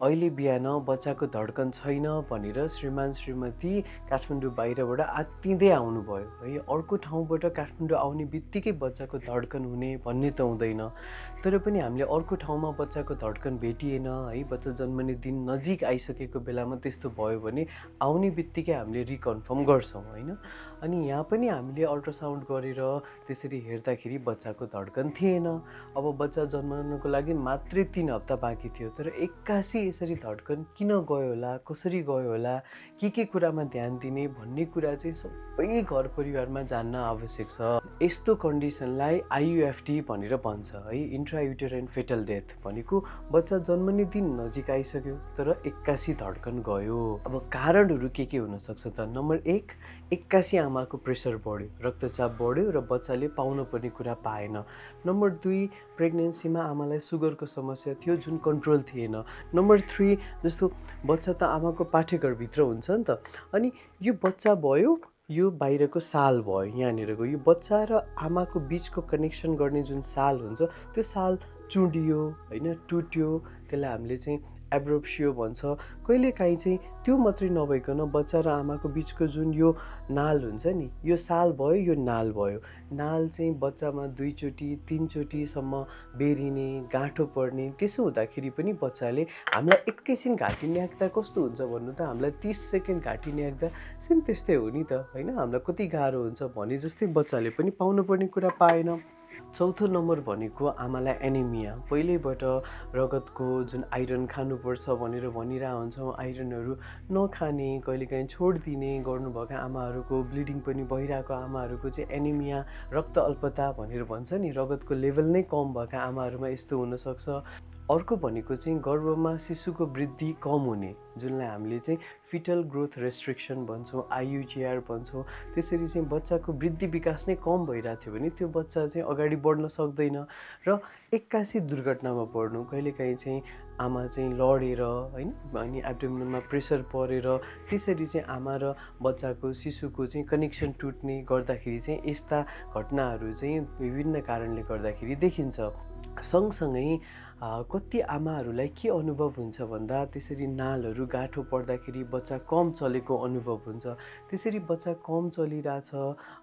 अहिले बिहान बच्चाको धड्कन छैन भनेर श्रीमान श्रीमती काठमाडौँ बाहिरबाट आत्तिँदै आउनुभयो है। अर्को ठाउँबाट काठमाडौँ आउने बित्तिकै बच्चाको धड्कन हुने भन्ने त हुँदैन, तर पनि हामीले अर्को ठाउँमा बच्चाको धड्कन भेटिएन है, बच्चा जन्मने दिन नजिक आइसकेको बेलामा त्यस्तो भयो भने आउने बित्तिकै हामीले रिकन्फर्म गर्छौँ होइन। अनि यहाँ पनि हामीले अल्ट्रासाउन्ड गरेर त्यसरी हेर्दाखेरि बच्चाको धड्कन थिएन। अब बच्चा जन्मनको लागि मात्रै 3 हप्ता बाँकी थियो, तर एक्कासी यसरी धड्कन किन गयो होला, कसरी गयो होला, के कुरामा ध्यान दिने भन्ने कुरा चाहिँ सबै घर परिवारमा जान्न आवश्यक छ। यस्तो कन्डिसनलाई आइयुएफटी भनेर भन्छ है, इन्ट्रायुटेराइन फेटल डेथ भनेको बच्चा जन्मने दिन नजिक आइसक्यो तर एक्कासी धड्कन गयो। अब कारणहरू के हुनसक्छ त? नम्बर 1, एक्कासी आमाको प्रेसर बढ्यो, रक्तचाप बढ्यो र बच्चाले पाउनुपर्ने कुरा पाएन। नम्बर 2, प्रेग्नेन्सीमा आमालाई सुगरको समस्या थियो जुन कन्ट्रोल थिएन। नम्बर 3, जस्तो बच्चा त आमाको पाठेघरभित्र हुन्छ नि त, अनि यो बच्चा भयो, यो बाहिरको साल भयो, यहाँनिरको यो बच्चा र आमाको बिचको कनेक्सन गर्ने जुन साल हुन्छ त्यो साल चुँडियो होइन, टुट्यो, त्यसलाई हामीले चाहिँ एब्रोप्सियो भन्छ। कहिलेकाहीँ चाहिँ त्यो मात्रै नभइकन बच्चा र आमाको बिचको जुन यो नाल हुन्छ नि, यो साल भयो, यो नाल भयो, नाल चाहिँ बच्चामा 2 चोटि 3 चोटिसम्म बेरिने, गाँठो पर्ने, त्यसो हुँदाखेरि पनि बच्चाले हामीलाई एकैछिन घाँटी न्याक्दा कस्तो हुन्छ भन्नु त? हामीलाई 30 सेकेन्ड घाँटी न्याक्दा सेम त्यस्तै हो नि त होइन। हामीलाई कति गाह्रो हुन्छ भने जस्तै बच्चाले पनि पाउनुपर्ने कुरा पाएन। चौथो नम्बर भनेको आमालाई एनिमिया, पहिल्यैबाट रगतको जुन आइरन खानुपर्छ भनेर भनिरहेको हुन्छौँ, आइरनहरू नखाने, कहिलेकाहीँ छोडिदिने गर्नुभएका आमाहरूको, ब्लिडिङ पनि भइरहेको आमाहरूको चाहिँ एनिमिया, रक्त अल्पता भनेर भन्छ नि, रगतको लेभल नै कम भएका आमाहरूमा यस्तो हुनसक्छ। अर्को भनेको चाहिँ गर्भमा शिशुको वृद्धि कम हुने, जुनलाई हामीले चाहिँ फिटल ग्रोथ रेस्ट्रिक्सन भन्छौँ, आइयुजिआर भन्छौँ। त्यसरी चाहिँ बच्चाको वृद्धि विकास नै कम भइरहेको थियो भने त्यो बच्चा चाहिँ अगाडि बढ्न सक्दैन र एक्कासी दुर्घटनामा पर्नु, कहिलेकाहीँ चाहिँ आमा चाहिँ लडेर होइन, अनि एब्डोमिनमा प्रेसर परेर त्यसरी चाहिँ आमा र बच्चाको शिशुको चाहिँ कनेक्सन टुट्ने गर्दाखेरि चाहिँ यस्ता घटनाहरू चाहिँ विभिन्न कारणले गर्दाखेरि देखिन्छ। सँगसँगै कति आमाहरूलाई के अनुभव हुन्छ भन्दा त्यसरी नालहरू गाँठो पर्दाखेरि बच्चा कम चलेको अनुभव हुन्छ। त्यसरी बच्चा कम चलिरहेछ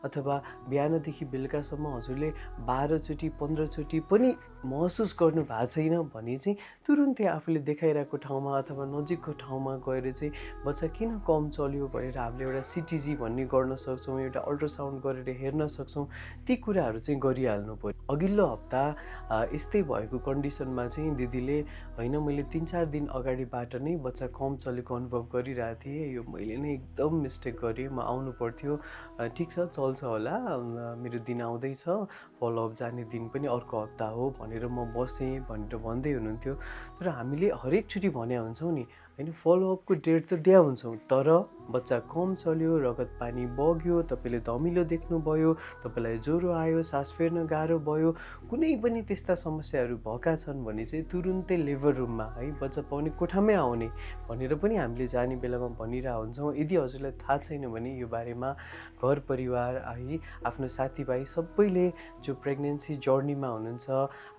अथवा बिहानदेखि बेलुकासम्म हजुरले 12 चोटि 15 चोटि पनि महसुस गर्नु भएको छैन भने चाहिँ तुरुन्तै आफूले देखाइरहेको ठाउँमा अथवा नजिकको ठाउँमा गएर चाहिँ बच्चा किन कम चल्यो भनेर हामीले एउटा सिटिजी भन्ने गर्न सक्छौँ, एउटा अल्ट्रासाउन्ड गरेर हेर्न सक्छौँ। ती कुराहरू चाहिँ गरिहाल्नु पर्यो। अघिल्लो हप्ता यस्तै भएको कन्डिसनमा चाहिँ दिदीले होइन मैले 3-4 दिन अगाडिबाट नै बच्चा कम चलेको अनुभव गरिरहेको थिएँ, यो मैले नै एकदम मिस्टेक गरेँ, म आउनु पर्थ्यो, ठिक छ चल्छ होला, मेरो दिन आउँदैछ, फलोअप जाने दिन पनि अर्को हप्ता हो भनेर म बसेँ भनेर भन्दै हुनुहुन्थ्यो। तर हामीले हरेकचोटि भने हुन्छौँ नि होइन, फलोअपको डेट त दिया हुन्छौँ, तर बच्चा कम चल्यो, रगत पानी बग्यो, तपाईँले धमिलो देख्नुभयो, तपाईँलाई ज्वरो आयो, सास फेर्न गाह्रो भयो, कुनै पनि त्यस्ता समस्याहरू भएका छन् भने चाहिँ तुरुन्तै लेबर रुममा है, बच्चा पाउने कोठामै आउने भनेर पनि हामीले जाने बेलामा भनिरहेको हुन्छौँ। यदि हजुरलाई थाहा छैन भने यो बारेमा घर परिवार है, आफ्नो साथीभाइ सबैले जो प्रेग्नेन्सी जर्नीमा हुनुहुन्छ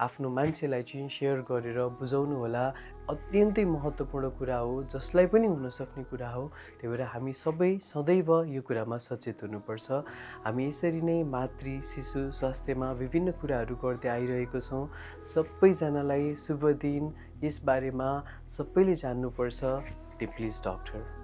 आफ्नो मान्छेलाई चाहिँ सेयर गरेर बुझाउनु होला। अत्यन्तै महत्त्वपूर्ण कुरा हो, जसलाई पनि हुनसक्ने कुरा हो। त्यही भएर हामी सबै सदैव यो कुरामा सचेत हुनुपर्छ। हामी यसरी नै मातृ शिशु स्वास्थ्यमा विभिन्न कुराहरू गर्दै आइरहेको छौँ। सबैजनालाई शुभ दिन। यसबारेमा सबैले जान्नुपर्छ। Please doctor.